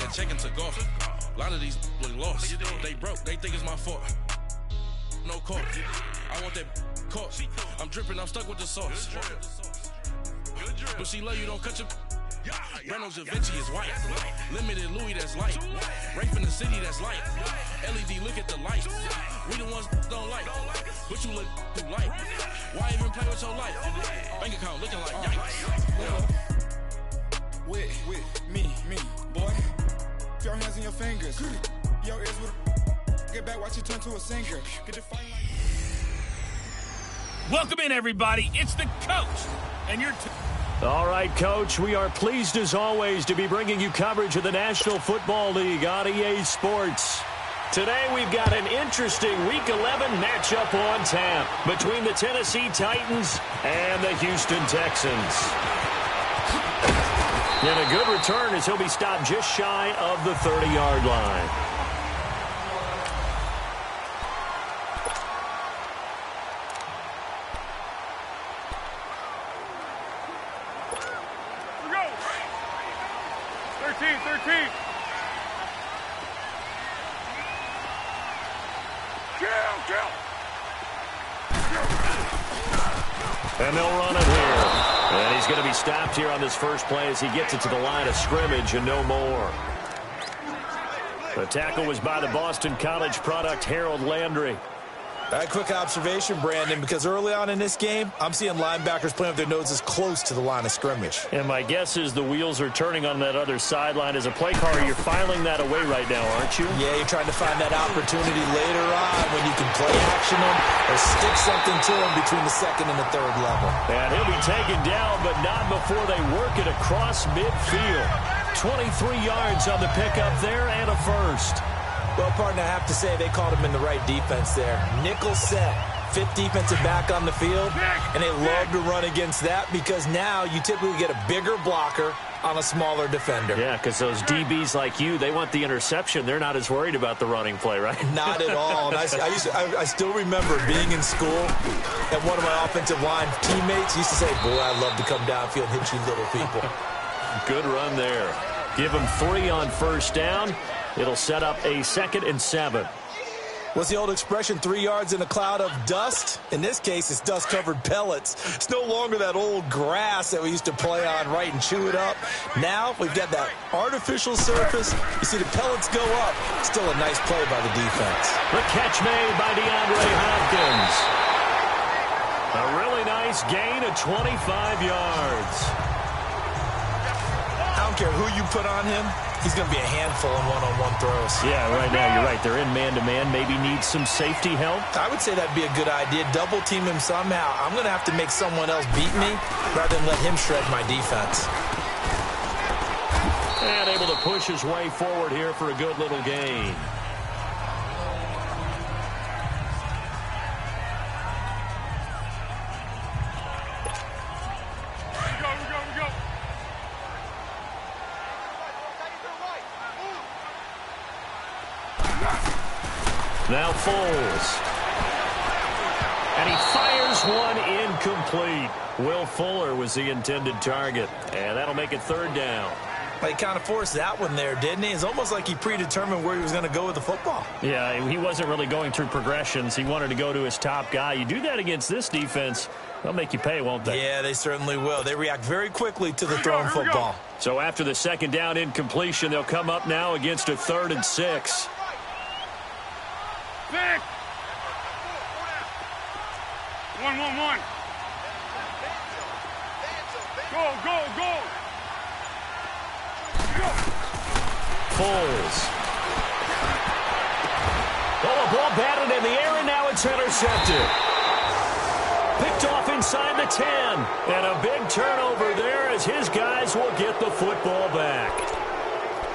that check and took off. A lot of these look lost. They broke, they think it's my fault. No court. I want that court. I'm dripping, I'm stuck with the sauce. But she love you, don't cut your. Reynolds Da Vinci is white. Limited Louis, that's light. Rafe in the city, that's light. LED, look at the light. We the ones don't like. But you look too light. Why even play with your life? Bank account looking like yikes. With me, boy. Put your hands in your fingers. Your ears with get back, watch you turn to a singer. Get the fight. Welcome in, everybody. It's the coach. And you're... All right, Coach, we are pleased as always to be bringing you coverage of the National Football League on EA Sports. Today we've got an interesting Week 11 matchup on tap between the Tennessee Titans and the Houston Texans. And a good return as he'll be stopped just shy of the 30-yard line. And they'll run it here. And he's going to be stopped here on this first play as he gets it to the line of scrimmage and no more. The tackle was by the Boston College product, Harold Landry. A quick observation, Brandon, because early on in this game, I'm seeing linebackers playing with their noses close to the line of scrimmage. And my guess is the wheels are turning on that other sideline. As a play caller, you're filing that away right now, aren't you? Yeah, you're trying to find that opportunity later on when you can play action them or stick something to them between the second and the third level. And he'll be taken down, but not before they work it across midfield. 23 yards on the pickup there and a first. Well, partner, I have to say they called him in the right defense there. Nickel set, fifth defensive back on the field, and they love to run against that because now you typically get a bigger blocker on a smaller defender. Yeah, because those DBs like you, they want the interception. They're not as worried about the running play, right? Not at all. And I still remember being in school, and one of my offensive line teammates used to say, boy, I'd love to come downfield and hit you little people. Good run there. Give him 3 on first down. It'll set up a 2nd and 7. What's the old expression, 3 yards in a cloud of dust? In this case, it's dust-covered pellets. It's no longer that old grass that we used to play on, right, and chew it up. Now we've got that artificial surface. You see the pellets go up. Still a nice play by the defense. The catch made by DeAndre Hopkins. A really nice gain of 25 yards. I don't care who you put on him. He's going to be a handful in one-on-one throws. Yeah, right now you're right. They're in man-to-man. Maybe need some safety help. I would say that'd be a good idea. Double team him somehow. I'm going to have to make someone else beat me rather than let him shred my defense. And able to push his way forward here for a good little gain. Now Foles. And he fires one incomplete. Will Fuller was the intended target. And that'll make it 3rd down. He kind of forced that one there, didn't he? It's almost like he predetermined where he was going to go with the football. Yeah, he wasn't really going through progressions. He wanted to go to his top guy. You do that against this defense, they'll make you pay, won't they? Yeah, they certainly will. They react very quickly to the thrown football. So after the 2nd down incompletion, they'll come up now against a 3rd and 6. Pick. 1. Go. Foles. Oh, a ball batted in the air, and now it's intercepted. Picked off inside the 10. And a big turnover there as his guys will get the football back.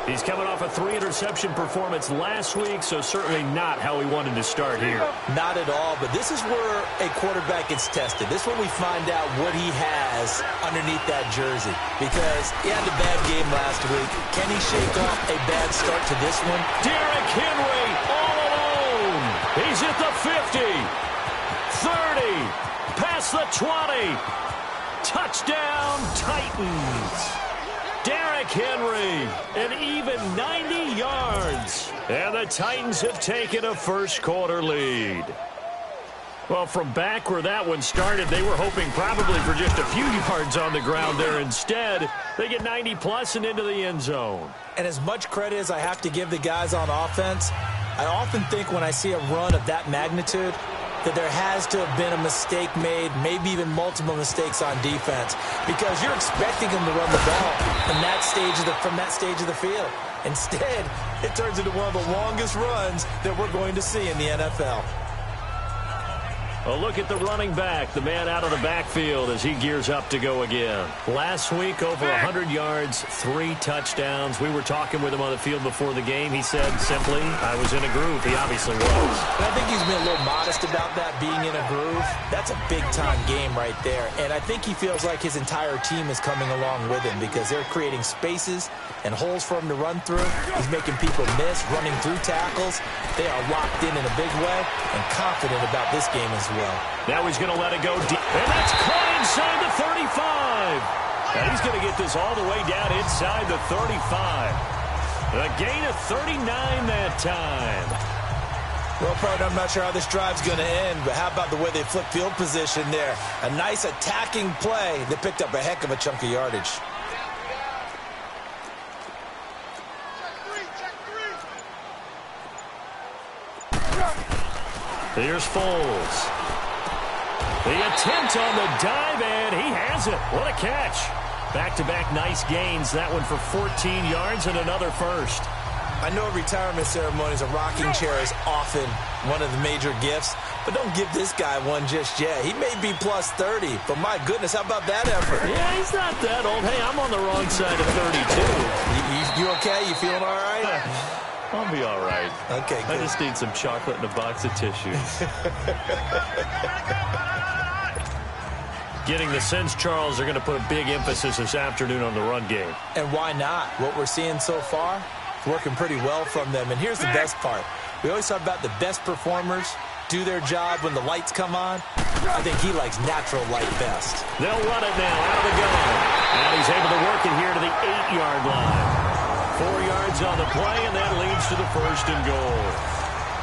He's coming off a 3-interception performance last week, so certainly not how he wanted to start here. Not at all, but this is where a quarterback gets tested. This is when we find out what he has underneath that jersey. Because he had a bad game last week. Can he shake off a bad start to this one? Derrick Henry all alone. He's at the 50, 30, past the 20. Touchdown, Titans. Derrick Derrick Henry, an even 90 yards. And the Titans have taken a first-quarter lead. Well, from back where that one started, they were hoping probably for just a few yards on the ground there. Instead, they get 90-plus and into the end zone. And as much credit as I have to give the guys on offense, I often think when I see a run of that magnitude that there has to have been a mistake made, maybe even multiple mistakes on defense, because you're expecting them to run the ball from that stage of the field. Instead, it turns into one of the longest runs that we're going to see in the NFL. A look at the running back, the man out of the backfield as he gears up to go again. Last week, over 100 yards, 3 touchdowns. We were talking with him on the field before the game. He said simply, I was in a groove. He obviously was. And I think he's been a little modest about that, being in a groove. That's a big-time game right there. And I think he feels like his entire team is coming along with him because they're creating spaces and holes for him to run through. He's making people miss, running through tackles. They are locked in a big way and confident about this game as well. Now he's going to let it go deep. And that's caught inside the 35. And he's going to get this all the way down inside the 35. A gain of 39 that time. Well, partner, I'm not sure how this drive's going to end, but how about the way they flip field position there? A nice attacking play that picked up a heck of a chunk of yardage. Here's Foles. The attempt on the dive, and he has it. What a catch. Back-to-back nice gains. That one for 14 yards and another first. I know retirement ceremonies, a rocking chair is often one of the major gifts, but don't give this guy one just yet. He may be plus 30, but my goodness, how about that effort? Yeah, he's not that old. Hey, I'm on the wrong side of 32. You okay? You feeling all right? I'll be all right. Okay, good. I just need some chocolate and a box of tissues. Getting the sense, Charles, they're going to put a big emphasis this afternoon on the run game. And why not? What we're seeing so far, working pretty well from them. And here's the best part. We always talk about the best performers do their job when the lights come on. I think he likes natural light best. They'll run it now out of the gun. And he's able to work it here to the 8-yard line. 4 yards on the play, and that leads to the first and goal.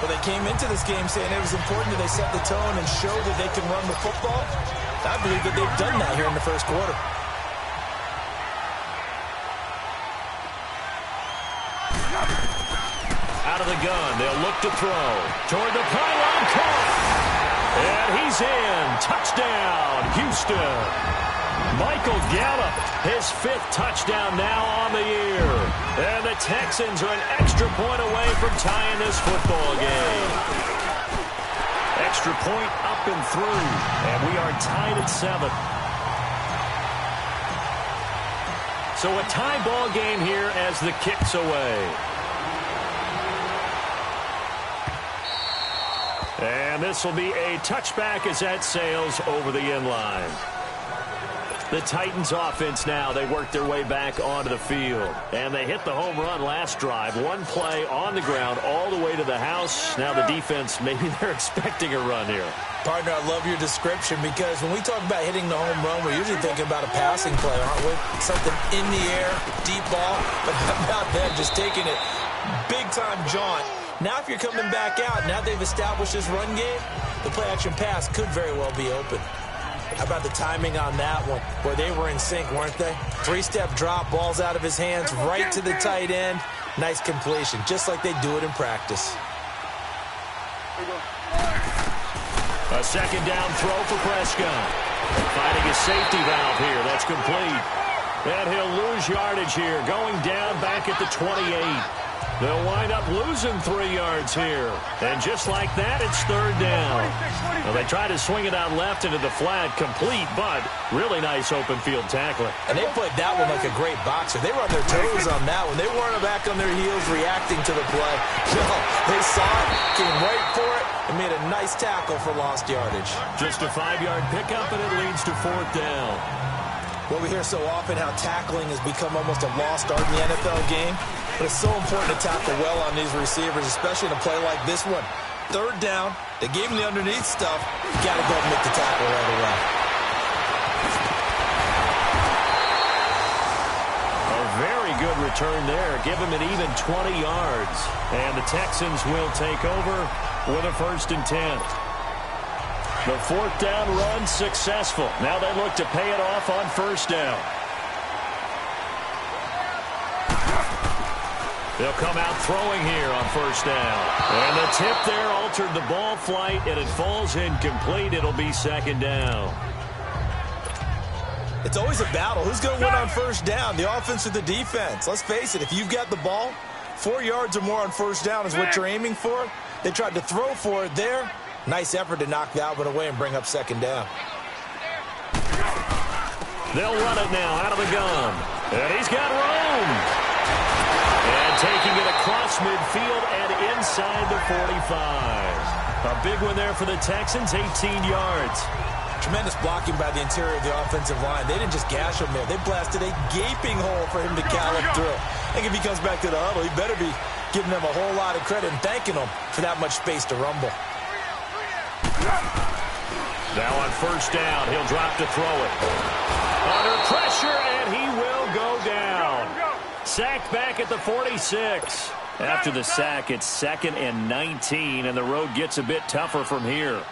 Well, they came into this game saying it was important that they set the tone and show that they can run the football. I believe that they've done that here in the first quarter. Out of the gun, they'll look to throw. Toward the pylon, caught. And he's in. Touchdown, Houston. Michael Gallup, his 5th touchdown now on the year. And the Texans are an extra point away from tying this football game. Extra point up and through. And we are tied at 7. So a tie ball game here as the kick's away. And this will be a touchback as that sails over the end line. The Titans offense now, they work their way back onto the field. And they hit the home run last drive. One play on the ground all the way to the house. Now the defense, maybe they're expecting a run here. Partner, I love your description because when we talk about hitting the home run, we're usually thinking about a passing play, aren't we? Something in the air, deep ball. But how about them just taking it big-time jaunt? Now if you're coming back out, now they've established this run game, the play-action pass could very well be open. How about the timing on that one, where they were in sync, weren't they? 3-step drop, balls out of his hands, right to the tight end. Nice completion, just like they do it in practice. A second down throw for Prescott. Finding a safety valve here. That's complete. And he'll lose yardage here, going down back at the 28. They'll wind up losing 3 yards here. And just like that, it's 3rd down. Well, they try to swing it out left into the flat, complete, but really nice open field tackling. And they played that one like a great boxer. They were on their toes on that one. They weren't back on their heels reacting to the play. No, they saw it, came right for it, and made a nice tackle for lost yardage. Just a 5-yard pickup, and it leads to 4th down. Well, we hear so often how tackling has become almost a lost art in the NFL game. But it's so important to tackle well on these receivers, especially in a play like this one. 3rd down, they gave him the underneath stuff. You got to go and make the tackle right away. A very return there. Give him an even 20 yards. And the Texans will take over with a 1st and 10. The 4th down run successful. Now they look to pay it off on 1st down. They'll come out throwing here on 1st down. And the tip there altered the ball flight, and it falls incomplete. It'll be 2nd down. It's always a battle. Who's going to win on 1st down, the offense or the defense? Let's face it, if you've got the ball, 4 yards or more on 1st down is what you're aiming for. They tried to throw for it there. Nice effort to knock that one away and bring up 2nd down. They'll run it now out of the gun. And he's got room. And taking it across midfield and inside the 45. A big one there for the Texans, 18 yards. Tremendous blocking by the interior of the offensive line. They didn't just gash him there. They blasted a gaping hole for him to gallop through. I think if he comes back to the huddle, he better be giving them a whole lot of credit and thanking them for that much space to rumble. Now on 1st down, he'll drop to throw it. Under pressure, and he will go down. Sacked back at the 46. After the sack, it's 2nd and 19, and the road gets a bit tougher from here.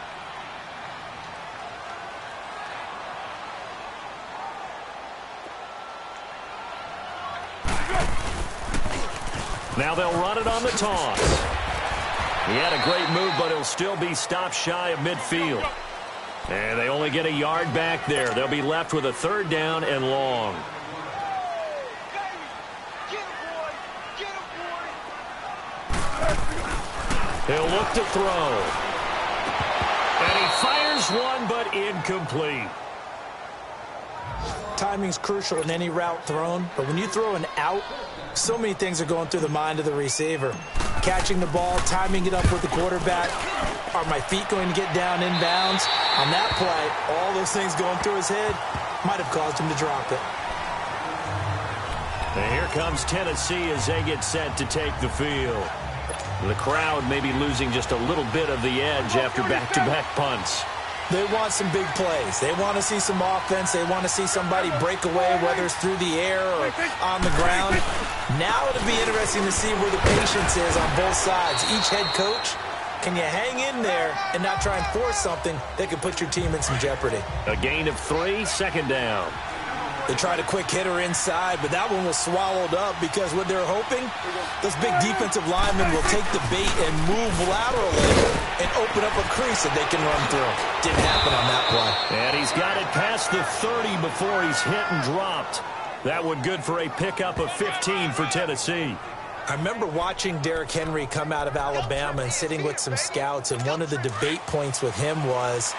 Now they'll run it on the toss. He had a great move, but he'll still be stopped shy of midfield. And they only get a yard back there. They'll be left with a 3rd down and long. He'll look to throw. And he fires one, but incomplete. Timing's crucial in any route thrown, but when you throw an out, so many things are going through the mind of the receiver. Catching the ball, timing it up with the quarterback. Are my feet going to get down inbounds? On that play, all those things going through his head might have caused him to drop it. And here comes Tennessee as they get set to take the field. The crowd may be losing just a little bit of the edge after back-to-back punts. They want some big plays. They want to see some offense. They want to see somebody break away, whether it's through the air or on the ground. Now it'll be interesting to see where the patience is on both sides. Each head coach, can you hang in there and not try and force something that could put your team in some jeopardy? A gain of 3, 2nd down. They tried a quick hitter inside, but that one was swallowed up because what they're hoping, those big defensive linemen will take the bait and move laterally and open up a crease that they can run through. Didn't happen on that play. And he's got it past the 30 before he's hit and dropped. That one good for a pickup of 15 for Tennessee. I remember watching Derrick Henry come out of Alabama and sitting with some scouts, and one of the debate points with him was,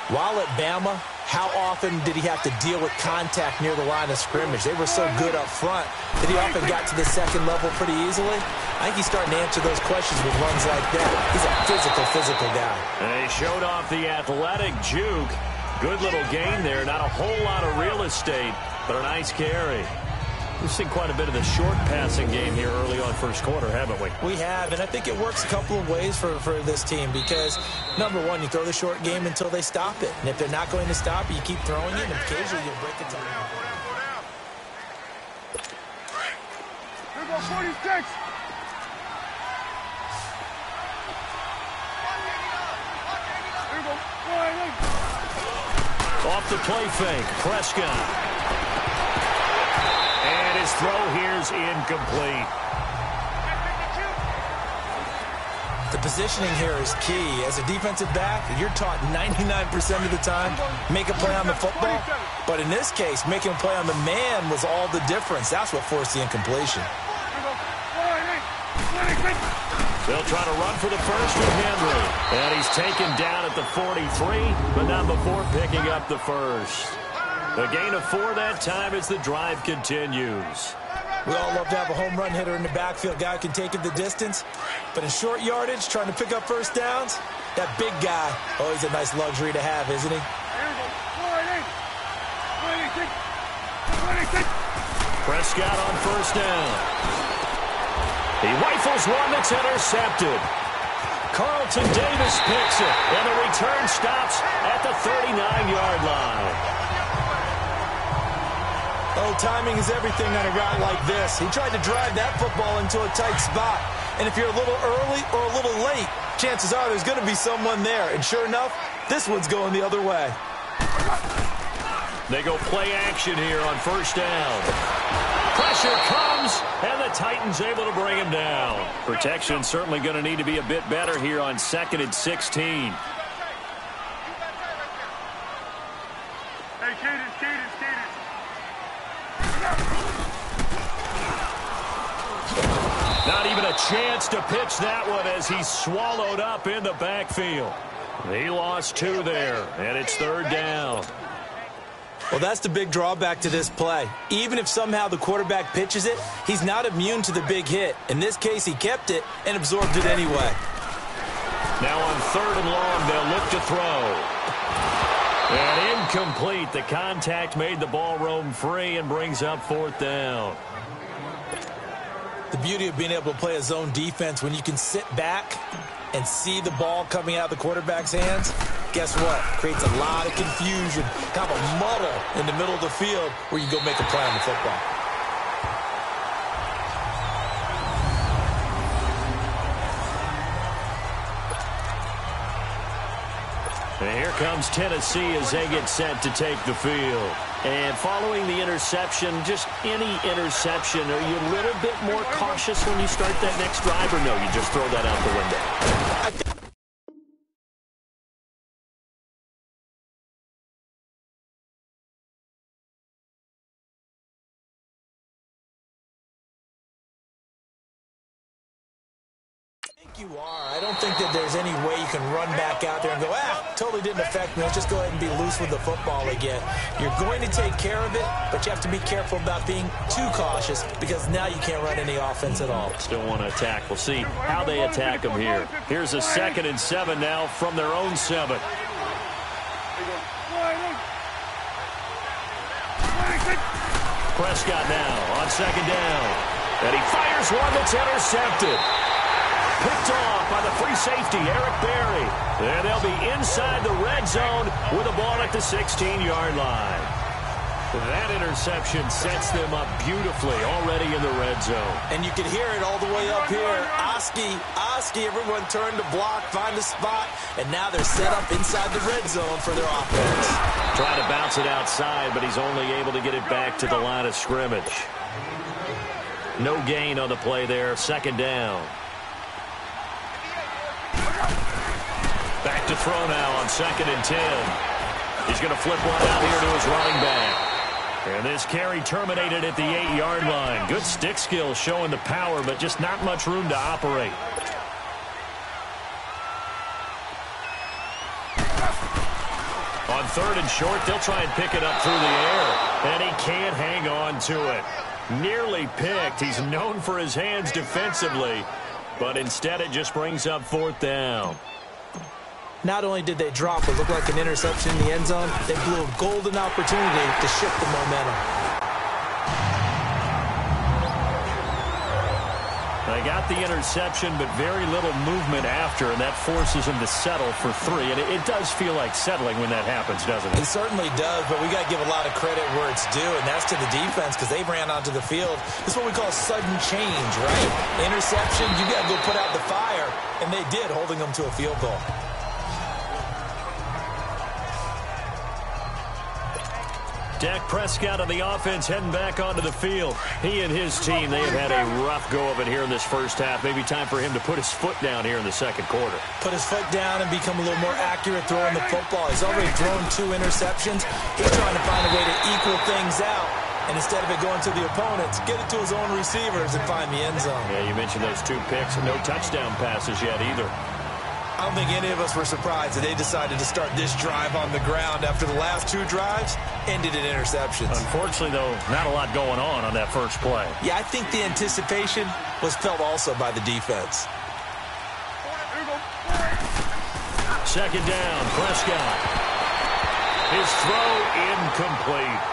while at Bama, how often did he have to deal with contact near the line of scrimmage? They were so good up front that he often got to the 2nd level pretty easily. I think he's starting to answer those questions with runs like that. He's a physical guy. And he showed off the athletic juke. Good little gain there. Not a whole lot of real estate, but a nice carry. We've seen quite a bit of the short passing game here early on 1st quarter, haven't we? We have, and I think it works a couple of ways for this team because, number one, you throw the short game until they stop it. And if they're not going to stop it, you keep throwing it, and occasionally you break it down. Here goes 46. Off the play fake, Prescott. And his throw here's incomplete. The positioning here is key. As a defensive back, you're taught 99% of the time, make a play on the football. But in this case, making a play on the man was all the difference. That's what forced the incompletion. They'll try to run for the first with Henry. And he's taken down at the 43, but not before picking up the first. A gain of 4 that time as the drive continues. We all love to have a home run hitter in the backfield. Guy can take it the distance. But in short yardage, trying to pick up 1st downs, that big guy, always a nice luxury to have, isn't he? Prescott on 1st down. He rifles one that's intercepted. Carlton Davis picks it, and the return stops at the 39-yard line. Oh, timing is everything on a route like this. He tried to drive that football into a tight spot. And if you're a little early or a little late, chances are there's going to be someone there. And sure enough, this one's going the other way. They go play action here on first down. Pressure comes, and the Titans able to bring him down. Protection certainly going to need to be a bit better here on 2nd and 16. Hey, Cadence. Not even a chance to pitch that one as he's swallowed up in the backfield. He lost 2 there, and it's 3rd down. Well, that's the big drawback to this play. Even if somehow the quarterback pitches it, he's not immune to the big hit. In this case, he kept it and absorbed it anyway. Now on 3rd and long, they'll look to throw. And incomplete. The contact made the ball roam free and brings up 4th down. The beauty of being able to play a zone defense when you can sit back and see the ball coming out of the quarterback's hands, guess what? Creates a lot of confusion, kind of a muddle in the middle of the field where you go make a play on the football. And here comes Tennessee as they get set to take the field. And following the interception, just any interception, are you a little bit more cautious when you start that next drive, or no, you just throw that out the window? You are. I don't think that there's any way you can run back out there and go, totally didn't affect me. Let's just go ahead and be loose with the football again. You're going to take care of it, but you have to be careful about being too cautious because now you can't run any offense at all. Still want to attack. We'll see how they attack them here. Here's a 2nd and 7 now from their own 7. Prescott now on 2nd down. And he fires one that's intercepted. Picked off by the free safety, Eric Berry. And they'll be inside the red zone with the ball at the 16-yard line. That interception sets them up beautifully already in the red zone. And you can hear it all the way up here. Oski, everyone turned to block, find a spot, and now they're set up inside the red zone for their offense. Trying to bounce it outside, but he's only able to get it back to the line of scrimmage. No gain on the play there, 2nd down. Back to throw now on 2nd and 10. He's going to flip one out here to his running back. And this carry terminated at the 8-yard line. Good stick skill showing the power, but just not much room to operate. On 3rd and short, they'll try and pick it up through the air. And he can't hang on to it. Nearly picked. He's known for his hands defensively, but instead it just brings up 4th down. Not only did they drop what looked like an interception in the end zone, they blew a golden opportunity to shift the momentum. They got the interception, but very little movement after, and that forces them to settle for 3. And it does feel like settling when that happens, doesn't it? It certainly does, but we got to give a lot of credit where it's due, and that's to the defense because they ran onto the field. This is what we call sudden change, right? Interception, you got to go put out the fire, and they did, holding them to a field goal. Dak Prescott on the offense heading back onto the field. He and his team, they have had a rough go of it here in this first half. Maybe time for him to put his foot down here in the 2nd quarter. Put his foot down and become a little more accurate throwing the football. He's already thrown 2 interceptions. He's trying to find a way to equal things out. And instead of it going to the opponents, get it to his own receivers and find the end zone. Yeah, you mentioned those 2 picks. No touchdown passes yet either. I don't think any of us were surprised that they decided to start this drive on the ground after the last 2 drives ended in interceptions. Unfortunately, though, not a lot going on that first play. Yeah, I think the anticipation was felt also by the defense. 2nd down, Prescott. His throw incomplete.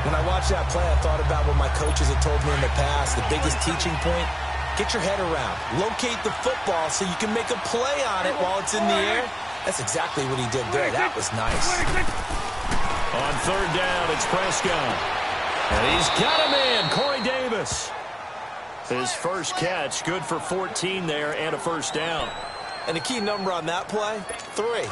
When I watched that play, I thought about what my coaches had told me in the past. The biggest teaching point, get your head around. Locate the football so you can make a play on it while it's in the air. That's exactly what he did there. That was nice. On third down, it's Prescott. And he's got him in, Corey Davis. His first catch, good for 14 there and a first down. And the key number on that play, 3.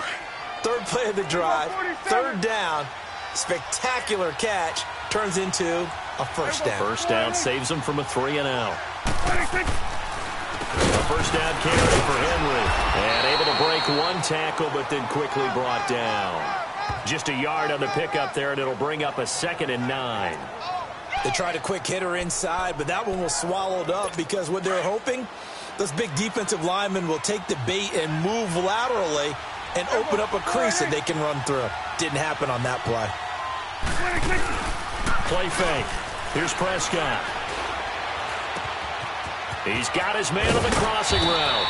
Third play of the drive, third down, spectacular catch, turns into a first down. First down saves him from a 3-and-out. A first down carry for Henry. And able to break one tackle, but then quickly brought down. Just a yard on the pickup there, and it'll bring up a 2nd and 9. They tried a quick hitter inside, but that one was swallowed up because what they're hoping, those big defensive linemen will take the bait and move laterally and open up a crease that they can run through. Didn't happen on that play. Play fake. Here's Prescott. He's got his man on the crossing route.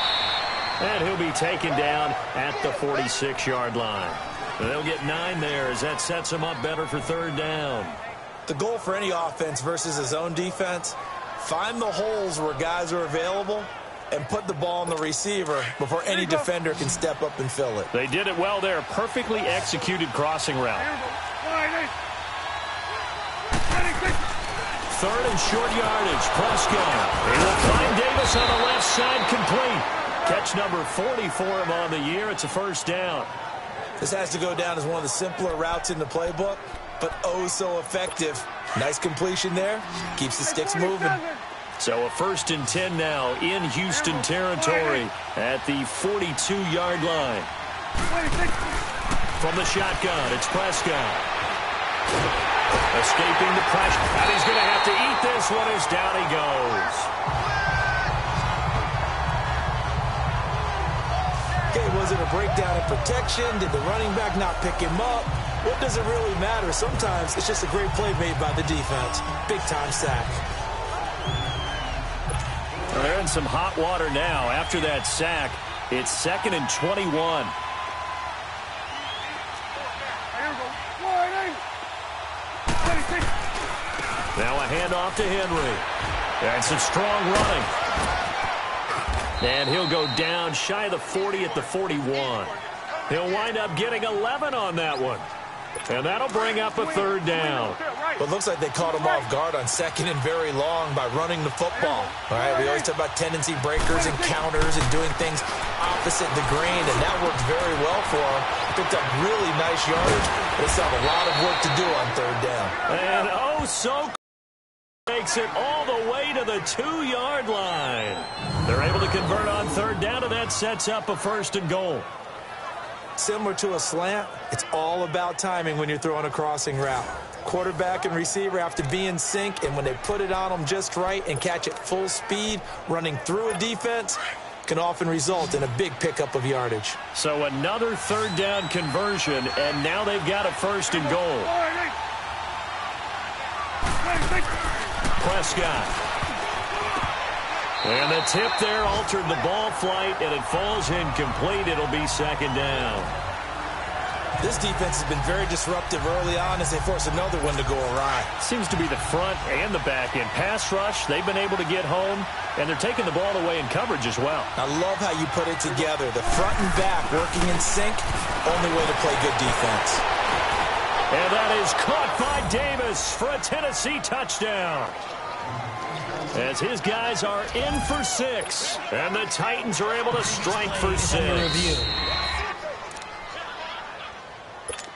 And he'll be taken down at the 46-yard line. They'll get 9 there as that sets him up better for third down. The goal for any offense versus his own defense, find the holes where guys are available and put the ball on the receiver before any defender can step up and fill it. They did it well there. Perfectly executed crossing route. Third and short yardage. Prescott. He will find Davis on the left side, complete. Catch number 40 for him on the year. It's a first down. This has to go down as one of the simpler routes in the playbook, but oh so effective. Nice completion there. Keeps the sticks moving. So a 1st and 10 now in Houston territory at the 42-yard line. From the shotgun, it's Prescott. Escaping the pressure. And he's going to have to eat this one as down he goes. Okay, was it a breakdown in protection? Did the running back not pick him up? What does it really matter? Sometimes it's just a great play made by the defense. Big-time sack. Well, they're in some hot water now. After that sack, it's 2nd and 21. Now a handoff to Henry. And some strong running. And he'll go down shy of the 40 at the 41. He'll wind up getting 11 on that one. And that'll bring up a third down. But it looks like they caught him off guard on 2nd and very long by running the football. All right, we always talk about tendency breakers and counters and doing things opposite the grain, and that worked very well for him. Picked up really nice yardage, but they still have a lot of work to do on third down. And oh, so makes it all the way to the 2-yard line. They're able to convert on third down, and that sets up a 1st and goal. Similar to a slant, it's all about timing when you're throwing a crossing route. Quarterback and receiver have to be in sync, and when they put it on them just right and catch it full speed, running through a defense can often result in a big pickup of yardage. So another third down conversion, and now they've got a 1st and goal. Prescott. And the tip there altered the ball flight, and it falls incomplete. It'll be 2nd down. This defense has been very disruptive early on as they force another one to go awry. Seems to be the front and the back end. Pass rush, they've been able to get home, and they're taking the ball away in coverage as well. I love how you put it together. The front and back working in sync, only way to play good defense. And that is caught by Davis for a Tennessee touchdown. As his guys are in for 6, and the Titans are able to strike for 6.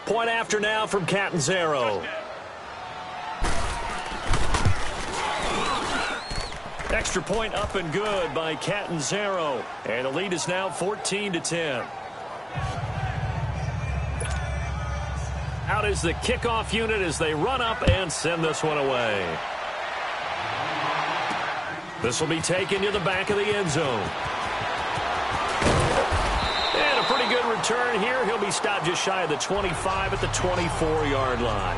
Point after now from Catanzaro. Extra point up and good by Catanzaro. And the lead is now 14-10. Out is the kickoff unit as they run up and send this one away. This will be taken to the back of the end zone. And a pretty good return here. He'll be stopped just shy of the 25 at the 24-yard line.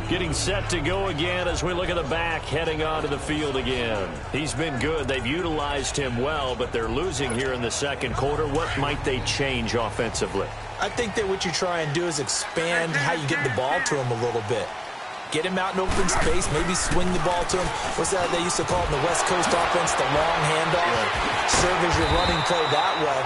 Getting set to go again as we look at the back heading onto the field again. He's been good. They've utilized him well, but they're losing here in the second quarter. What might they change offensively? I think that what you try and do is expand how you get the ball to him a little bit. Get him out in open space, maybe swing the ball to him. What's that they used to call it in the West Coast offense, the long handoff? Serve as your running play that way,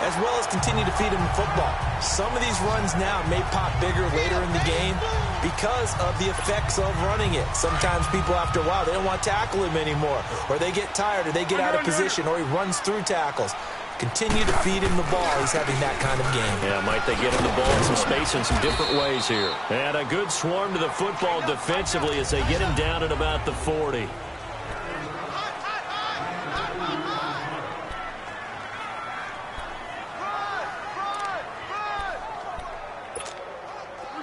as well as continue to feed him the football. Some of these runs now may pop bigger later in the game because of the effects of running it. Sometimes people, after a while, they don't want to tackle him anymore, or they get tired, or they get out of position, or he runs through tackles. Continue to feed him the ball. He's having that kind of game. Yeah, might they get him the ball in some space in some different ways here. And a good swarm to the football defensively as they get him down at about the 40.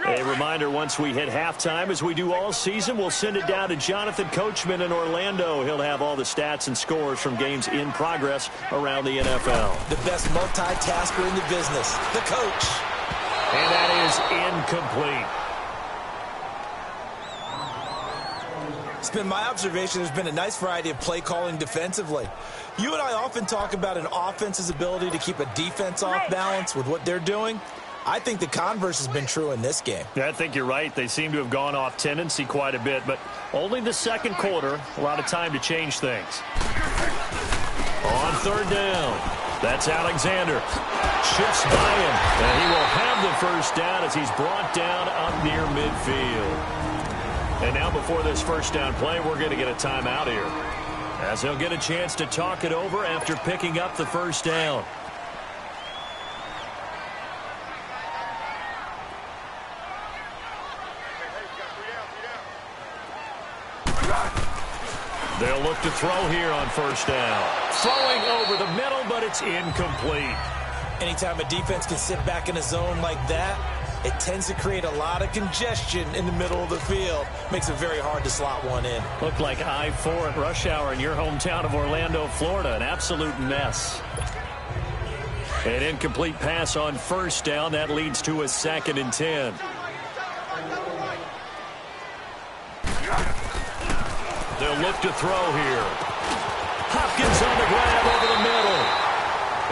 A reminder, once we hit halftime, as we do all season, we'll send it down to Jonathan Coachman in Orlando. He'll have all the stats and scores from games in progress around the NFL. The best multitasker in the business, the coach. And that is incomplete. It's been my observation there's been a nice variety of play calling defensively. You and I often talk about an offense's ability to keep a defense off balance with what they're doing. I think the converse has been true in this game. Yeah, I think you're right. They seem to have gone off tendency quite a bit, but only the second quarter, a lot of time to change things. On third down, that's Alexander. Shifts by him, and he will have the first down as he's brought down up near midfield. And now before this first down play, we're going to get a timeout here, as he'll get a chance to talk it over after picking up the first down. They'll look to throw here on first down. Throwing over the middle, but it's incomplete. Anytime a defense can sit back in a zone like that, it tends to create a lot of congestion in the middle of the field. Makes it very hard to slot one in. Looked like I-4 at rush hour in your hometown of Orlando, Florida. An absolute mess. An incomplete pass on first down. That leads to a 2nd and 10. They'll look to throw here. Hopkins on the grab over the middle.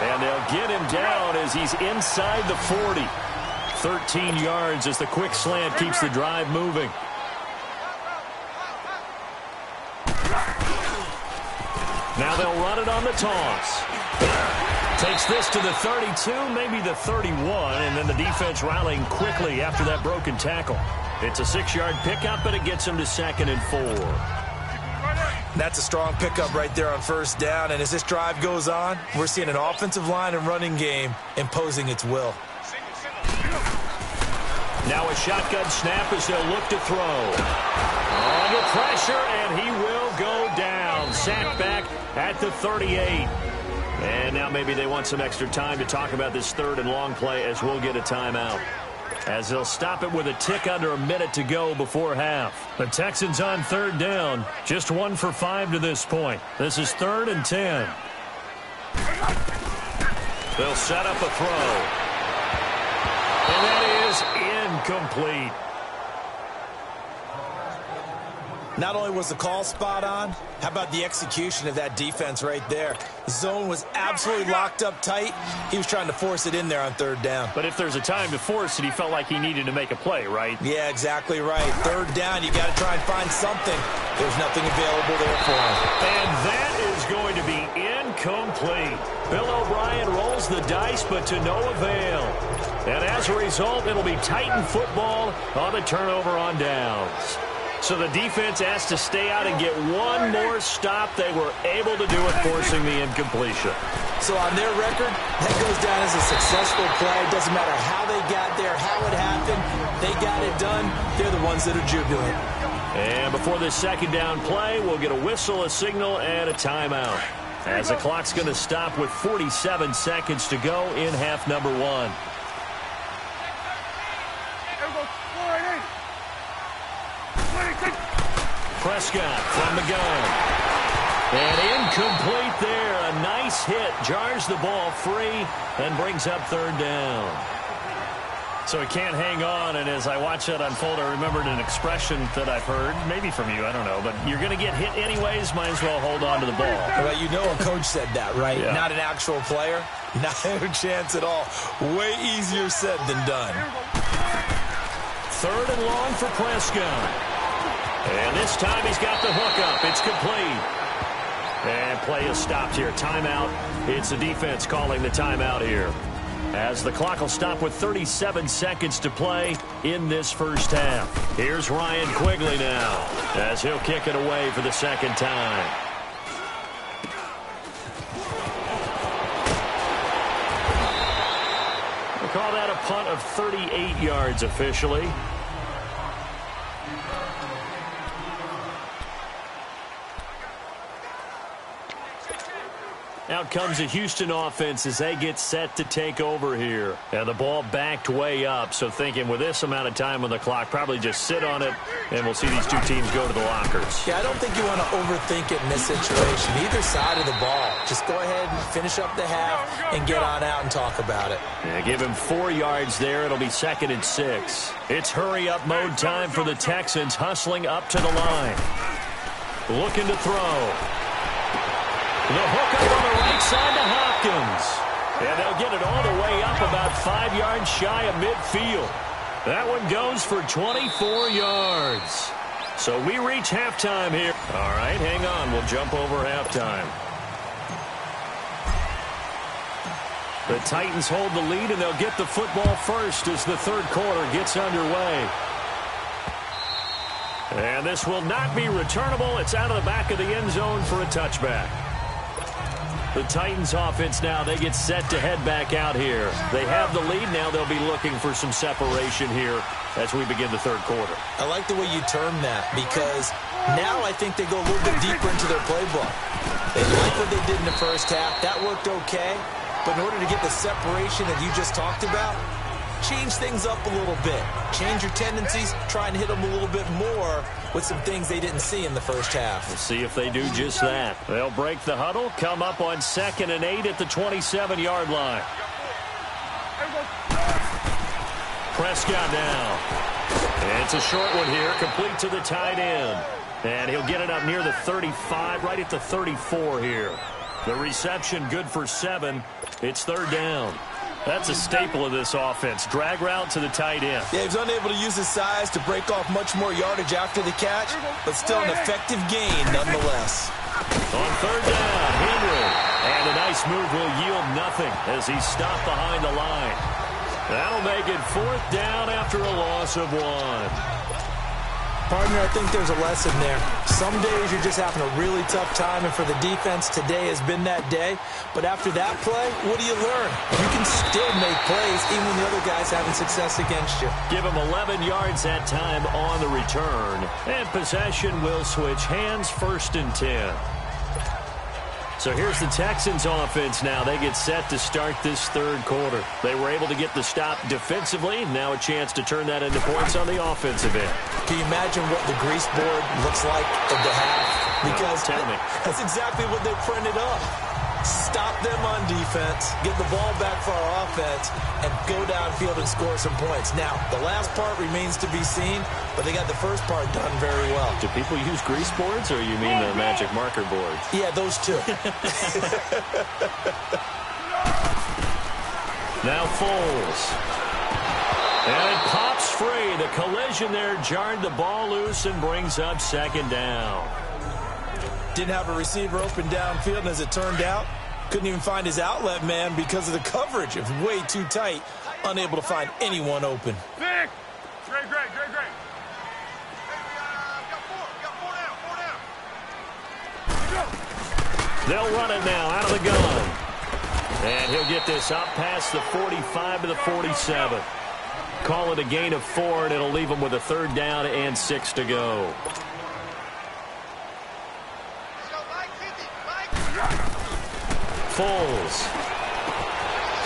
And they'll get him down as he's inside the 40. 13 yards as the quick slant keeps the drive moving. Now they'll run it on the toss. Takes this to the 32, maybe the 31, and then the defense rallying quickly after that broken tackle. It's a 6-yard pickup, but it gets him to 2nd and 4. That's a strong pickup right there on first down, and as this drive goes on, we're seeing an offensive line and running game imposing its will. Now a shotgun snap as they'll look to throw. Under pressure, and he will go down. Sacked back at the 38. And now maybe they want some extra time to talk about this 3rd and long play as we'll get a timeout, as they'll stop it with a tick under a minute to go before half. The Texans on 3rd down, just 1 for 5 to this point. This is 3rd and 10. They'll set up a throw. And that is incomplete. Not only was the call spot on, how about the execution of that defense right there? The zone was absolutely locked up tight. He was trying to force it in there on 3rd down. But if there's a time to force it, he felt like he needed to make a play, right? Yeah, exactly right. 3rd down, you got to try and find something. There's nothing available there for him. And that is going to be incomplete. Bill O'Brien rolls the dice, but to no avail. And as a result, it'll be Titan football on the turnover on downs. So the defense asked to stay out and get one more stop. They were able to do it, forcing the incompletion. So on their record, that goes down as a successful play. Doesn't matter how they got there, how it happened. They got it done. They're the ones that are jubilant. And before this 2nd down play, we'll get a whistle, a signal, and a timeout, as the clock's going to stop with 47 seconds to go in half number 1. Prescott from the gun. And incomplete there. A nice hit. Jars the ball free and brings up 3rd down. So he can't hang on, and as I watch that unfold, I remembered an expression that I've heard, maybe from you, I don't know, but you're going to get hit anyways, might as well hold on to the ball. Well, you know a coach said that, right? Yeah. Not an actual player. Not a chance at all. Way easier said than done. 3rd and long for Prescott. And this time he's got the hook up. It's complete. And play is stopped here. Timeout. It's the defense calling the timeout here, as the clock will stop with 37 seconds to play in this first half. Here's Ryan Quigley now, as he'll kick it away for the second time. We'll call that a punt of 38 yards officially. Out comes the Houston offense as they get set to take over here. And the ball backed way up, so thinking with this amount of time on the clock, probably just sit on it, and we'll see these two teams go to the lockers. Yeah, I don't think you want to overthink it in this situation. Either side of the ball. Just go ahead and finish up the half and get on out and talk about it. Yeah, give him 4 yards there. It'll be 2nd and 6. It's hurry-up mode time for the Texans, hustling up to the line. Looking to throw. The hook up on the right side to Hopkins. And they'll get it all the way up about 5 yards shy of midfield. That one goes for 24 yards. So we reach halftime here. All right, hang on. We'll jump over halftime. The Titans hold the lead, and they'll get the football first as the third quarter gets underway. And this will not be returnable. It's out of the back of the end zone for a touchback. The Titans offense now, they get set to head back out here. They have the lead. Now they'll be looking for some separation here as we begin the third quarter. I like the way you term that, because now I think they go a little bit deeper into their playbook. They like what they did in the first half. That worked okay. But in order to get the separation that you just talked about, change things up a little bit. Change your tendencies. Try and hit them a little bit more with some things they didn't see in the first half. We'll see if they do just that. They'll break the huddle, come up on 2nd and 8 at the 27-yard line. Prescott now. And it's a short one here, complete to the tight end. And he'll get it up near the 35, right at the 34 here. The reception good for 7. It's 3rd down. That's a staple of this offense. Drag route to the tight end. Yeah, he was unable to use his size to break off much more yardage after the catch, but still an effective gain nonetheless. On 3rd down, Henry. And a nice move will yield nothing as he's stopped behind the line. That'll make it 4th down after a loss of 1. Partner, I think there's a lesson there. Some days you're just having a really tough time, and for the defense, today has been that day. But after that play, what do you learn? You can still make plays even when the other guy's having success against you. Give him 11 yards that time on the return. And possession will switch hands, 1st and 10. So here's the Texans offense now. They get set to start this third quarter. They were able to get the stop defensively. Now a chance to turn that into points on the offensive end. Can you imagine what the grease board looks like at the half? Because tell me. That's exactly what they printed up. Stop them on defense, get the ball back for our offense, and go downfield and score some points. Now, the last part remains to be seen, but they got the first part done very well. Do people use grease boards, or you mean the magic marker boards? Yeah, those two. Now Foles. And it pops free. The collision there jarred the ball loose and brings up 2nd down. Didn't have a receiver open downfield, and as it turned out, couldn't even find his outlet man because of the coverage. It was way too tight, unable to find anyone open. Great. They'll run it now out of the gun. And he'll get this up past the 45 to the 47. Call it a gain of 4, and it'll leave him with a 3rd down and 6 to go. Foles.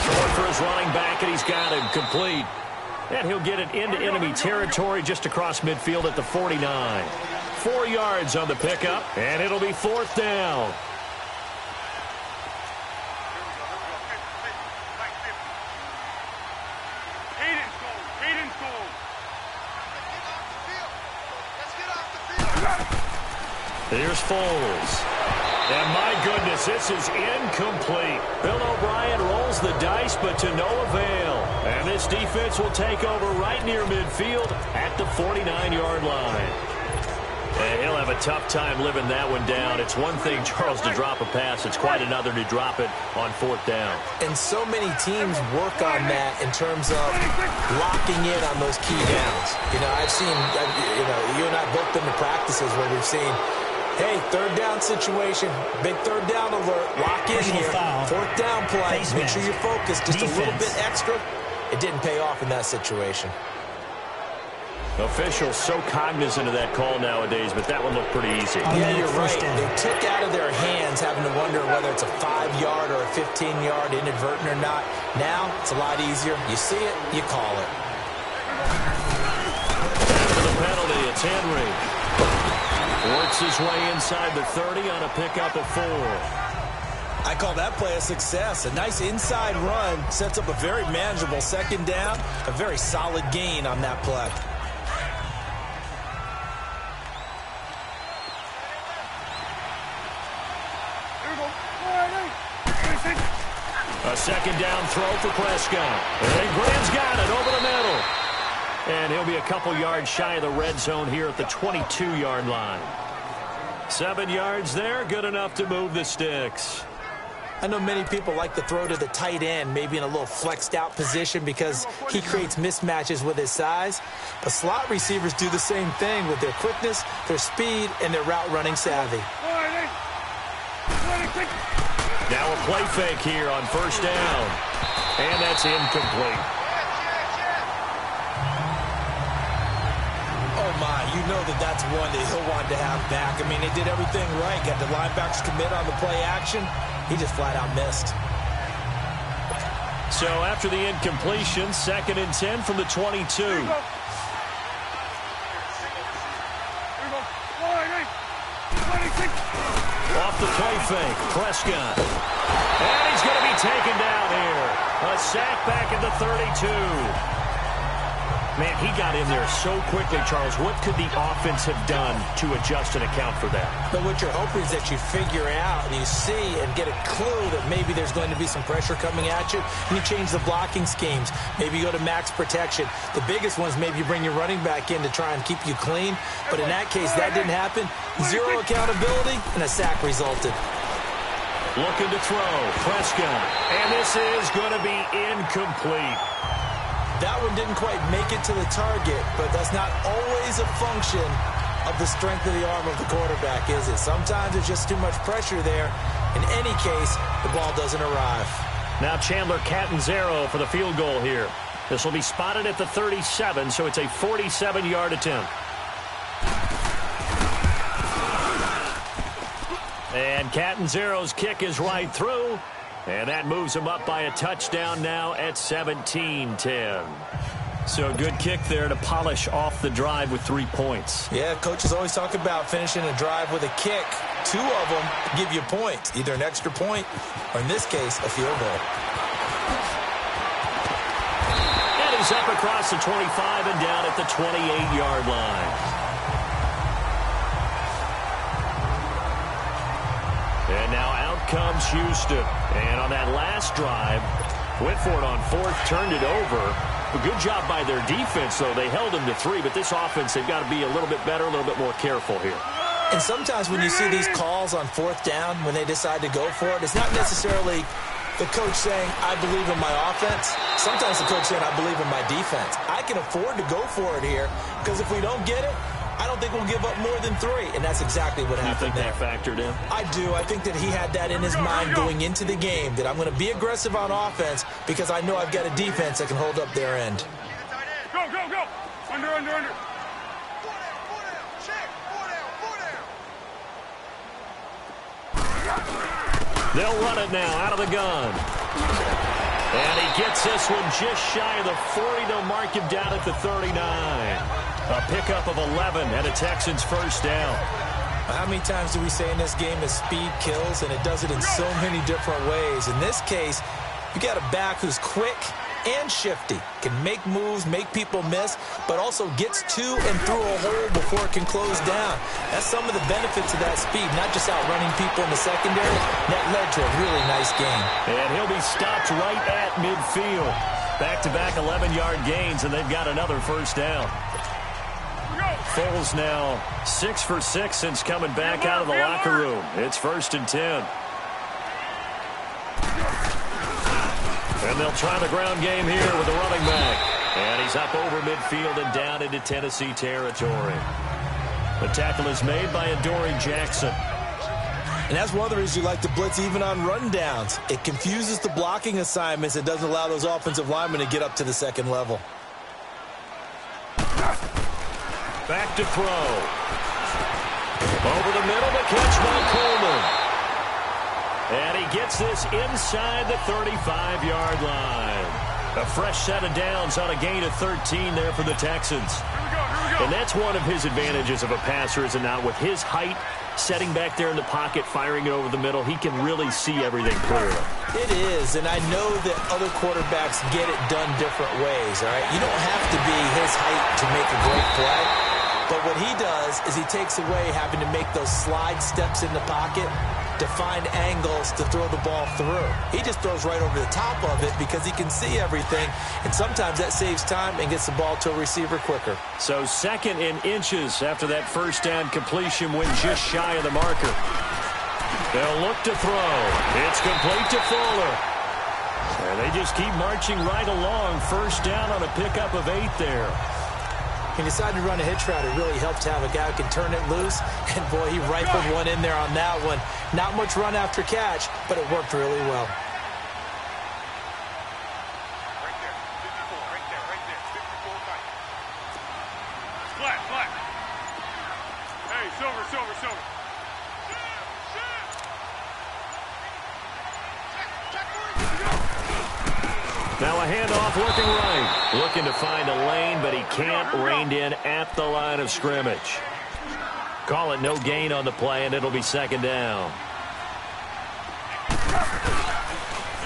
Throwing for his running back, and he's got him complete. And he'll get it into enemy territory just across midfield at the 49. 4 yards on the pickup, and it'll be 4th down. Here's Foles. And my goodness, this is incomplete. Bill O'Brien rolls the dice, but to no avail. And this defense will take over right near midfield at the 49-yard line. And he'll have a tough time living that one down. It's one thing, Charles, to drop a pass. It's quite another to drop it on 4th down. And so many teams work on that in terms of locking in on those key downs. I've seen, you and I both been to practices where we've seen, hey, 3rd down situation, big 3rd down alert, lock in here, 4th down play, make sure you're focused just a little bit extra. It didn't pay off in that situation. Officials so cognizant of that call nowadays, but that one looked pretty easy. Yeah, you're right. They took out of their hands having to wonder whether it's a 5-yard or a 15-yard inadvertent or not. Now, it's a lot easier. You see it, you call it. After the penalty, it's Henry. Works his way inside the 30 on a pickup of 4. I call that play a success. A nice inside run sets up a very manageable 2nd down. A very solid gain on that play. A 2nd down throw for Prescott. And Graham's got it over the middle. And he'll be a couple yards shy of the red zone here at the 22-yard line. 7 yards there, good enough to move the sticks. I know many people like to throw to the tight end, maybe in a little flexed out position because he creates mismatches with his size. But slot receivers do the same thing with their quickness, their speed, and their route running savvy. Now a play fake here on 1st down. And that's incomplete. Oh, my, you know that's one that he'll want to have back. I mean, they did everything right. Got the linebackers commit on the play action. He just flat out missed. So after the incompletion, 2nd and 10 from the 22. Off the play fake, Prescott. And he's going to be taken down here. A sack back at the 32. Man, he got in there so quickly, Charles. What could the offense have done to adjust and account for that? But what you're hoping is that you figure out and you see and get a clue that maybe there's going to be some pressure coming at you, and you change the blocking schemes. Maybe you go to max protection. The biggest one is maybe you bring your running back in to try and keep you clean. But in that case, that didn't happen. 0 accountability, and a sack resulted. Looking to throw, Prescott. And this is going to be incomplete. That one didn't quite make it to the target, but that's not always a function of the strength of the arm of the quarterback, is it? Sometimes there's just too much pressure there. In any case, the ball doesn't arrive. Now Chandler Catanzaro for the field goal here. This will be spotted at the 37, so it's a 47-yard attempt. And Catanzaro's kick is right through. And that moves him up by a touchdown now at 17-10. So a good kick there to polish off the drive with 3 points. Yeah, coaches always talk about finishing a drive with a kick. 2 of them give you points, either an extra point or, in this case, a field goal. And he's up across the 25 and down at the 28-yard line. And now out comes Houston. And on that last drive, Whitford on 4th turned it over. A good job by their defense, though. They held them to 3, but this offense, they've got to be a little bit better, a little bit more careful here. And sometimes when you see these calls on 4th down, when they decide to go for it, it's not necessarily the coach saying, I believe in my offense. Sometimes the coach saying, I believe in my defense. I can afford to go for it here, because if we don't get it, I don't think we'll give up more than 3, and that's exactly what happened there. You think that factored in? I do. I think that he had that in his mind going into the game, that I'm going to be aggressive on offense because I know I've got a defense that can hold up their end. Go, go, go. Under. They'll run it now out of the gun. And he gets this one just shy of the 40. They'll mark him down at the 39. A pickup of 11 and a Texans first down. How many times do we say in this game that speed kills, and it does it in so many different ways? In this case, you got a back who's quick and shifty, can make moves, make people miss, but also gets to and through a hole before it can close down. That's some of the benefits of that speed, not just outrunning people in the secondary. That led to a really nice game. And he'll be stopped right at midfield. Back-to-back 11-yard gains, and they've got another first down. Go. Foles now 6 for 6 since coming back out of the locker room. It's 1st and 10. And they'll try the ground game here with the running back. And he's up over midfield and down into Tennessee territory. The tackle is made by Adoree Jackson. And that's one of the reasons you like to blitz even on rundowns. It confuses the blocking assignments. It doesn't allow those offensive linemen to get up to the second level. Back to throw. Over the middle, the catch by Coleman. And he gets this inside the 35-yard line. A fresh set of downs on a gain of 13 there for the Texans. And that's one of his advantages of a passer, is it not? With his height, setting back there in the pocket, firing it over the middle, he can really see everything clearly. It is, and I know that other quarterbacks get it done different ways, all right? You don't have to be his height to make a great play. But what he does is he takes away having to make those slide steps in the pocket to find angles to throw the ball through. He just throws right over the top of it because he can see everything, and sometimes that saves time and gets the ball to a receiver quicker. So 2nd and inches after that first down completion, went just shy of the marker. They'll look to throw. It's complete to Fuller. And they just keep marching right along. First down on a pickup of 8 there. He decided to run a hitch route. It really helps to have a guy who can turn it loose. And, boy, he rifled one in there on that one. Not much run after catch, but it worked really well. Right there. 54. Right there. 54 fight. Flat. Hey, Silver. Now a handoff looking right. Looking to find a lane, but he can't. Reined in at the line of scrimmage. Call it no gain on the play, and it'll be 2nd down.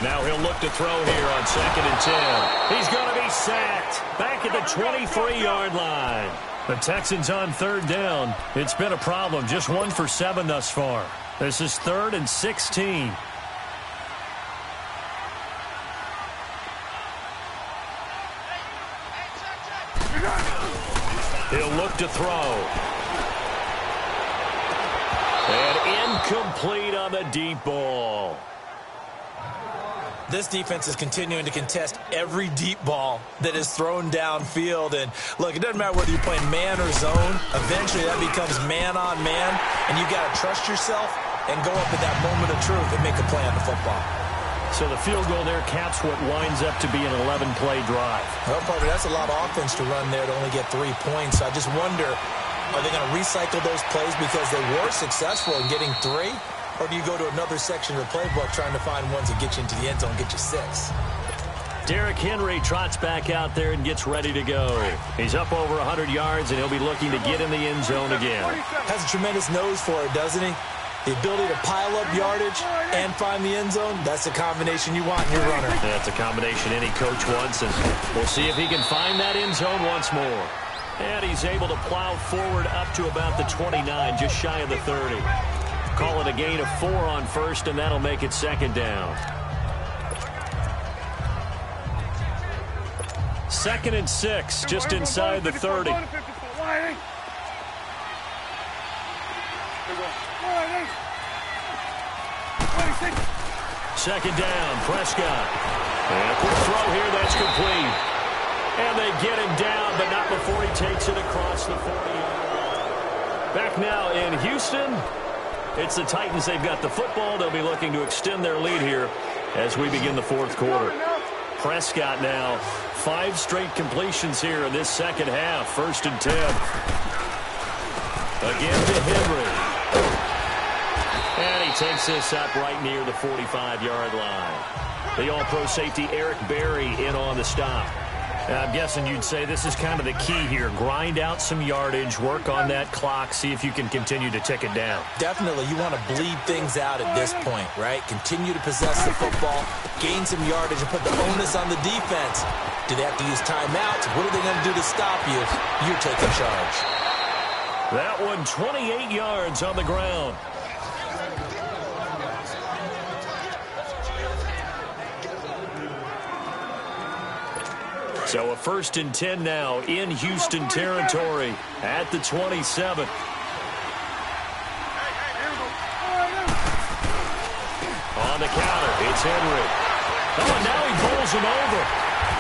Now he'll look to throw here on 2nd and 10. He's going to be sacked. Back at the 23-yard line. The Texans on 3rd down. It's been a problem. Just 1 for 7 thus far. This is 3rd and 16. He'll look to throw. And incomplete on the deep ball. This defense is continuing to contest every deep ball that is thrown downfield. And, look, it doesn't matter whether you're playing man or zone. Eventually that becomes man on man, and you've got to trust yourself and go up at that moment of truth and make a play on the football. So the field goal there caps what winds up to be an 11-play drive. Well, partner, that's a lot of offense to run there to only get 3 points. I just wonder, are they going to recycle those plays because they were successful in getting 3? Or do you go to another section of the playbook trying to find ones that get you into the end zone and get you 6? Derrick Henry trots back out there and gets ready to go. He's up over 100 yards, and he'll be looking to get in the end zone again. Has a tremendous nose for it, doesn't he? The ability to pile up yardage and find the end zone, that's the combination you want in your runner. That's a combination any coach wants, and we'll see if he can find that end zone once more. And he's able to plow forward up to about the 29, just shy of the 30. Call it a gain of 4 on 1st, and that'll make it 2nd down. 2nd and 6, just inside the 30. Second down, Prescott. And a quick throw here, that's complete. And they get him down, but not before he takes it across the 40-yard line. Back now in Houston, it's the Titans. They've got the football. They'll be looking to extend their lead here as we begin the 4th quarter. Prescott now 5 straight completions here in this second half. 1st and 10. Again to Henry. And he takes this up right near the 45-yard line. The all-pro safety Eric Berry in on the stop. I'm guessing you'd say this is kind of the key here. Grind out some yardage, work on that clock, see if you can continue to tick it down. Definitely. You want to bleed things out at this point, right? Continue to possess the football, gain some yardage, and put the onus on the defense. Do they have to use timeouts? What are they going to do to stop you? You're taking charge. That one 28 yards on the ground. So a 1st and 10 now in Houston territory at the 27. On the counter, it's Henry. Oh, and now he bowls him over.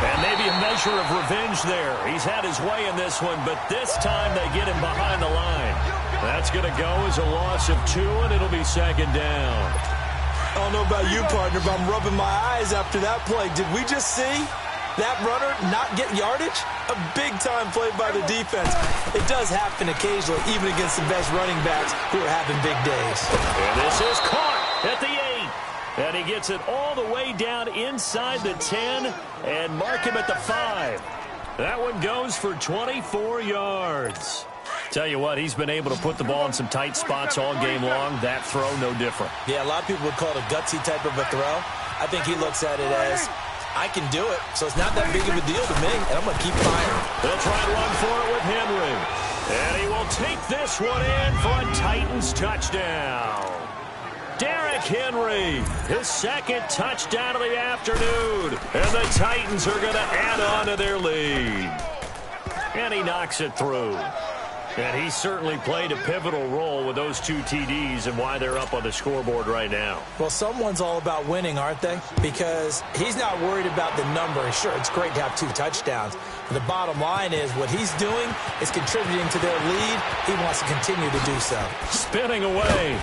And maybe a measure of revenge there. He's had his way in this one, but this time they get him behind the line. That's going to go as a loss of 2, and it'll be 2nd down. I don't know about you, partner, but I'm rubbing my eyes after that play. Did we just see that runner not get yardage? A big-time play by the defense. It does happen occasionally, even against the best running backs who are having big days. And this is caught at the 8. And he gets it all the way down inside the 10 and mark him at the 5. That one goes for 24 yards. Tell you what, he's been able to put the ball in some tight spots all game long. That throw, no different. Yeah, a lot of people would call it a gutsy type of a throw. I think he looks at it as, I can do it, so it's not that big of a deal to me, and I'm going to keep firing. They'll try to run for it with Henry. And he will take this one in for a Titans touchdown. Derrick Henry, his 2nd touchdown of the afternoon. And the Titans are going to add on to their lead. And he knocks it through. And he certainly played a pivotal role with those 2 TDs and why they're up on the scoreboard right now. Well, someone's all about winning, aren't they? Because he's not worried about the number. Sure, it's great to have 2 touchdowns. But the bottom line is what he's doing is contributing to their lead. He wants to continue to do so. Spinning away.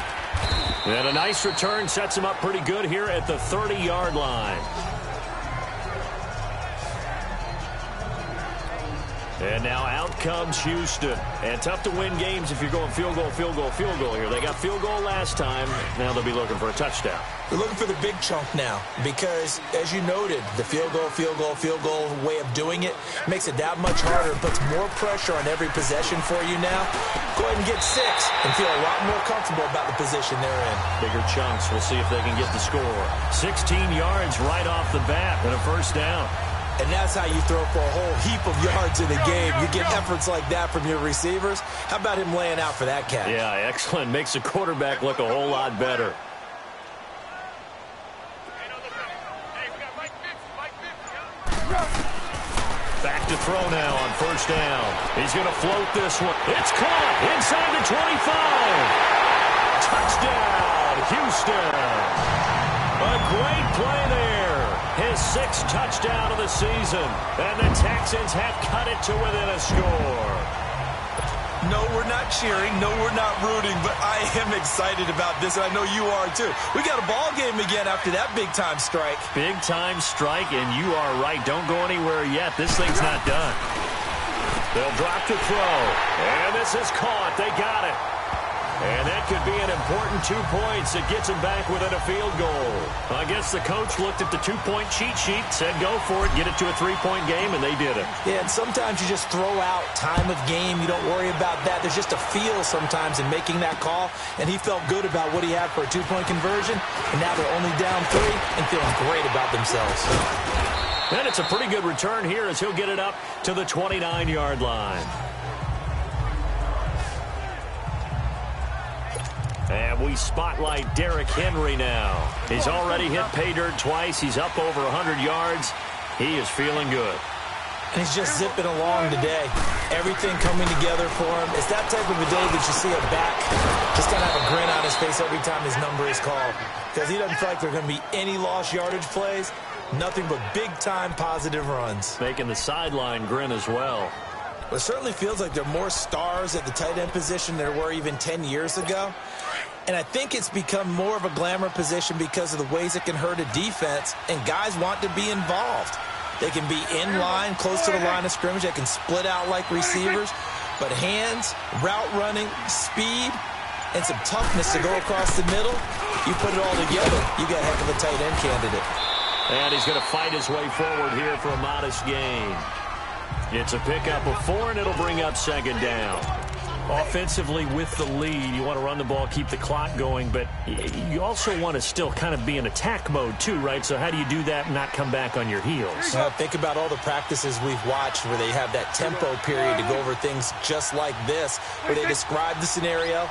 And a nice return sets him up pretty good here at the 30-yard line. And now out comes Houston. And tough to win games if you're going field goal, field goal, field goal here. They got field goal last time. Now they'll be looking for a touchdown. They're looking for the big chunk now because, as you noted, the field goal way of doing it makes it that much harder and puts more pressure on every possession for you now. Go ahead and get 6 and feel a lot more comfortable about the position they're in. Bigger chunks. We'll see if they can get the score. 16 yards right off the bat and a 1st down. And that's how you throw for a whole heap of yards in a game. You get efforts like that from your receivers. How about him laying out for that catch? Yeah, excellent. Makes the quarterback look a whole lot better. Back to throw now on 1st down. He's going to float this one. It's caught inside the 25. Touchdown, Houston. A great play there. His 6th touchdown of the season. And the Texans have cut it to within a score. No, we're not cheering. No, we're not rooting. But I am excited about this, and I know you are too. We got a ball game again after that big-time strike. Big-time strike, and you are right. Don't go anywhere yet. This thing's not done. They'll drop to throw. And this is caught. They got it. And that could be an important 2 points that gets him back within a field goal. I guess the coach looked at the 2-point cheat sheet, said go for it, get it to a 3-point game, and they did it. Yeah, and sometimes you just throw out time of game. You don't worry about that. There's just a feel sometimes in making that call, and he felt good about what he had for a 2-point conversion, and now they're only down 3 and feeling great about themselves. And it's a pretty good return here as he'll get it up to the 29-yard line. And we spotlight Derrick Henry now. He's already hit pay dirt twice. He's up over 100 yards. He is feeling good. And he's just zipping along today. Everything coming together for him. It's that type of a day that you see a back just kind of have a grin on his face every time his number is called. Because he doesn't feel like there are going to be any lost yardage plays. Nothing but big-time positive runs. Making the sideline grin as well. It certainly feels like there are more stars at the tight end position than there were even 10 years ago. And I think it's become more of a glamour position because of the ways it can hurt a defense, and guys want to be involved. They can be in line, close to the line of scrimmage. They can split out like receivers. But hands, route running, speed, and some toughness to go across the middle, you put it all together, you got a heck of a tight end candidate. And he's going to fight his way forward here for a modest gain. It's a pickup of 4, and it'll bring up 2nd down. Offensively with the lead, you want to run the ball, keep the clock going, but you also want to still kind of be in attack mode too, right? So how do you do that and not come back on your heels? Think about all the practices we've watched where they have that tempo period to go over things just like this, where they describe the scenario,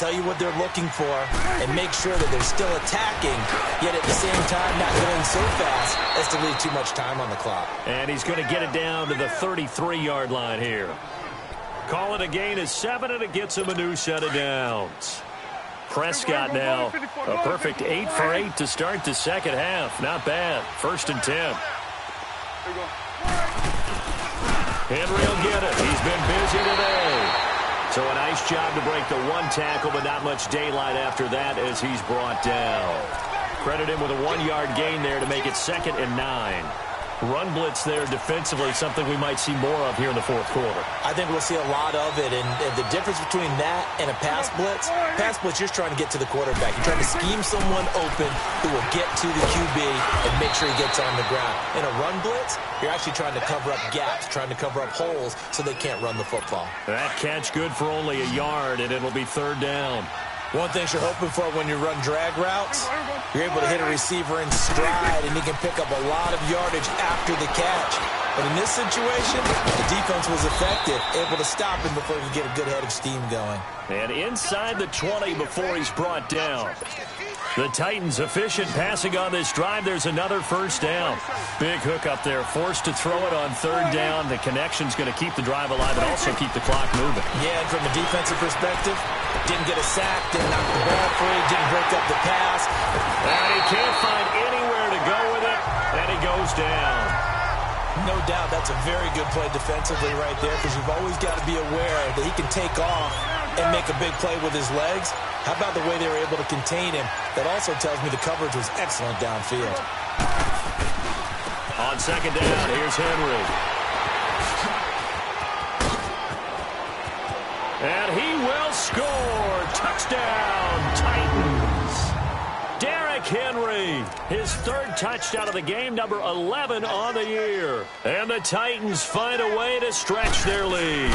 tell you what they're looking for and make sure that they're still attacking, yet at the same time not going so fast as to leave too much time on the clock. And he's going to get it down to the 33-yard line here. Call it a gain of 7, and it gets him a new set of downs. Prescott now, a perfect 8 for 8 to start the second half. Not bad. 1st and 10. Henry will get it. He's been busy today. So a nice job to break the 1 tackle, but not much daylight after that as he's brought down. Credit him with a 1-yard gain there to make it 2nd and 9. Run blitz there defensively, something we might see more of here in the 4th quarter. I think we'll see a lot of it, and the difference between that and a pass blitz, you're just trying to get to the quarterback. You're trying to scheme someone open who will get to the QB and make sure he gets on the ground. In a run blitz, you're actually trying to cover up gaps, trying to cover up holes so they can't run the football. That catch good for only a yard, and it'll be 3rd down. One thing you're hoping for when you run drag routes, you're able to hit a receiver in stride, and he can pick up a lot of yardage after the catch. But in this situation, the defense was effective, able to stop him before he could get a good head of steam going. And inside the 20 before he's brought down. The Titans efficient passing on this drive. There's another 1st down. Big hook up there. Forced to throw it on 3rd down. The connection's going to keep the drive alive and also keep the clock moving. Yeah, and from a defensive perspective, didn't get a sack, didn't knock the ball free, didn't break up the pass. And he can't find anywhere to go with it, and he goes down. No doubt that's a very good play defensively right there, because you've always got to be aware that he can take off and make a big play with his legs. How about the way they were able to contain him? That also tells me the coverage was excellent downfield. On 2nd down, here's Henry. And he will score. Touchdown, Titans. Derrick Henry, his 3rd touchdown of the game, number 11 on the year. And the Titans find a way to stretch their lead.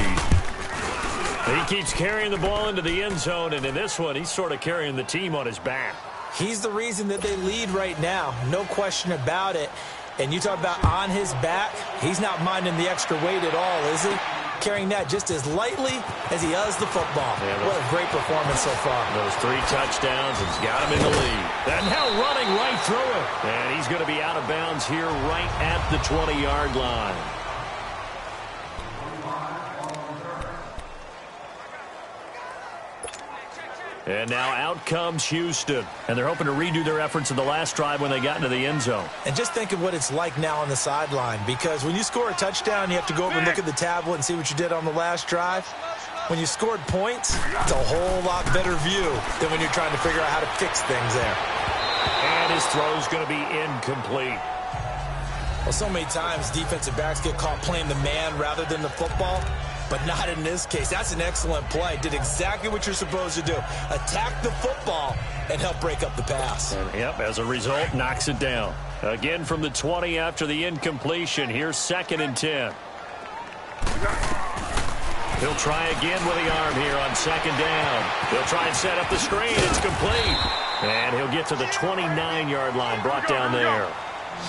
He keeps carrying the ball into the end zone, and in this one, he's sort of carrying the team on his back. He's the reason that they lead right now, no question about it. And you talk about on his back, he's not minding the extra weight at all, is he? Carrying that just as lightly as he does the football. Yeah, what a great performance so far. Those 3 touchdowns has got him in the lead. And now running right through it. And he's going to be out of bounds here right at the 20-yard line. And now out comes Houston. And they're hoping to redo their efforts in the last drive when they got into the end zone. And just think of what it's like now on the sideline, because when you score a touchdown, you have to go over and look at the tablet and see what you did on the last drive. When you scored points, it's a whole lot better view than when you're trying to figure out how to fix things there. And his throw's going to be incomplete. Well, so many times defensive backs get caught playing the man rather than the football. But not in this case. That's an excellent play. Did exactly what you're supposed to do. Attack the football and help break up the pass. And, yep, as a result, knocks it down. Again from the 20 after the incompletion. Here's 2nd and 10. He'll try again with the arm here on 2nd down. He'll try and set up the screen. It's complete. And he'll get to the 29-yard line, brought down there.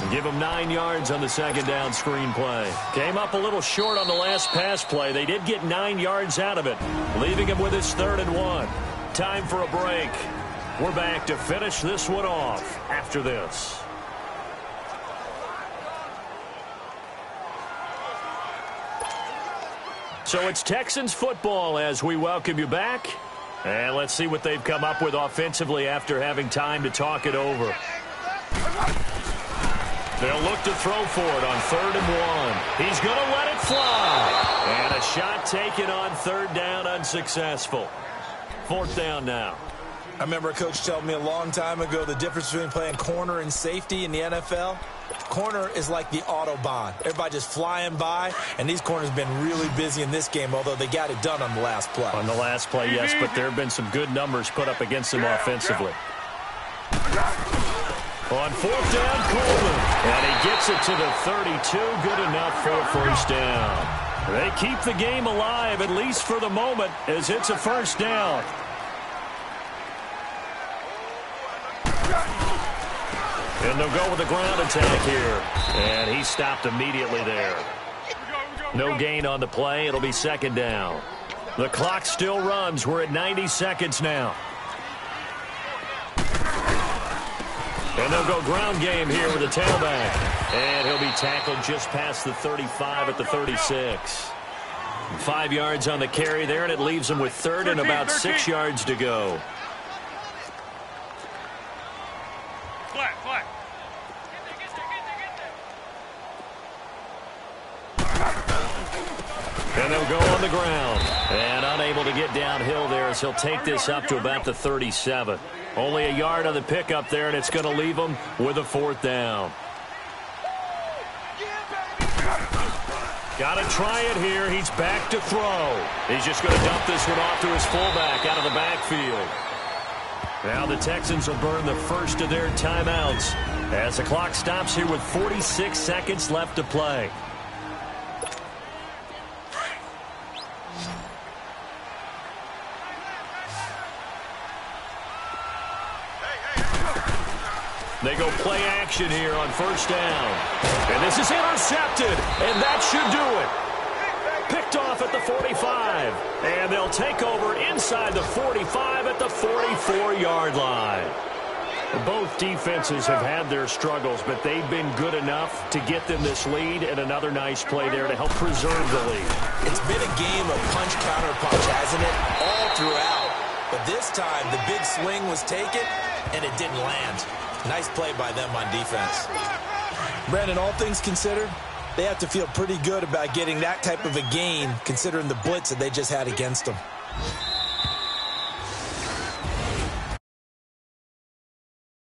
And give him 9 yards on the 2nd down screen play. Came up a little short on the last pass play. They did get 9 yards out of it, leaving him with his 3rd and 1. Time for a break. We're back to finish this one off after this. So it's Texans football as we welcome you back. And let's see what they've come up with offensively after having time to talk it over. They'll look to throw for it on 3rd and 1. He's going to let it fly. And a shot taken on 3rd down, unsuccessful. 4th down now. I remember a coach telling me a long time ago the difference between playing corner and safety in the NFL. Corner is like the Autobahn. Everybody just flying by, and these corners have been really busy in this game, although they got it done on the last play. On the last play, yes, but there have been some good numbers put up against them offensively. On 4th down, Coleman. And he gets it to the 32. Good enough for a 1st down. They keep the game alive, at least for the moment, as it's a 1st down. And they'll go with the ground attack here. And he stopped immediately there. No gain on the play. It'll be 2nd down. The clock still runs. We're at 90 seconds now. And they'll go ground game here with the tailback. And he'll be tackled just past the 35 at the 36. 5 yards on the carry there, and it leaves him with third and about 6 yards to go. Flat. And they'll go on the ground. And unable to get downhill there as he'll take this up to about the 37. Only a yard on the pickup there, and it's going to leave him with a 4th down. Got to try it here. He's back to throw. He's just going to dump this one off to his fullback out of the backfield. Now the Texans will burn the first of their timeouts as the clock stops here with 46 seconds left to play. They go play action here on first down. And this is intercepted, and that should do it. Picked off at the 45, and they'll take over inside the 45 at the 44-yard line. Both defenses have had their struggles, but they've been good enough to get them this lead, and another nice play there to help preserve the lead. It's been a game of punch, counter, punch, hasn't it? All throughout. But this time, the big swing was taken, and it didn't land. Nice play by them on defense. Brandon, all things considered, they have to feel pretty good about getting that type of a gain, considering the blitz that they just had against them.